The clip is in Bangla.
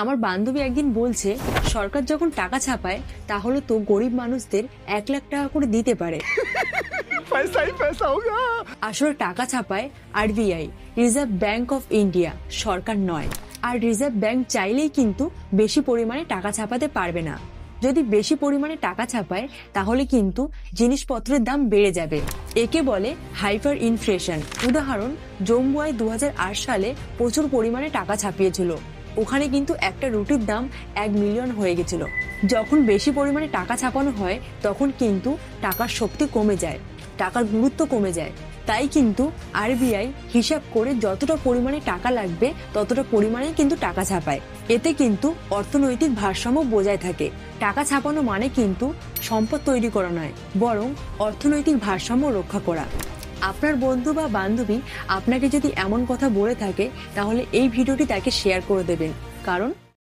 আমার বান্ধবী একদিন বলছে, সরকার যখন টাকা ছাপায় তাহলে তো গরিব মানুষদের 1 লাখ টাকা করে দিতে পারে। আসলে টাকা ছাপায় RBI, reserve bank of India, সরকার নয়। আর রিজার্ভ ব্যাংক চাইলেই কিন্তু বেশি পরিমাণে টাকা ছাপাতে পারবে না। যদি বেশি পরিমাণে টাকা ছাপায় তাহলে কিন্তু জিনিসপত্রের দাম বেড়ে যাবে। একে বলে হাইপার ইনফ্লেশন। উদাহরণ, জম্মুয় 2008 সালে প্রচুর পরিমাণে টাকা ছাপিয়েছিল। ওখানে কিন্তু একটা রুটির দাম 1 মিলিয়ন হয়ে গেছিল। যখন বেশি পরিমাণে টাকা ছাপানো হয় তখন কিন্তু টাকার শক্তি কমে যায়, টাকার গুরুত্ব কমে যায়। তাই কিন্তু আরবিআই হিসাব করে যতটা পরিমাণে টাকা লাগবে ততটা পরিমাণে কিন্তু টাকা ছাপায়। এতে কিন্তু অর্থনৈতিক ভারসাম্য বজায় থাকে। টাকা ছাপানো মানে কিন্তু সম্পদ তৈরি করা নয়, বরং অর্থনৈতিক ভারসাম্য রক্ষা করা। আপনার বন্ধু বা বান্ধবী আপনাকে যদি এমন কথা বলে থাকে তাহলে এই ভিডিওটি তাকে শেয়ার করে দেবেন, কারণ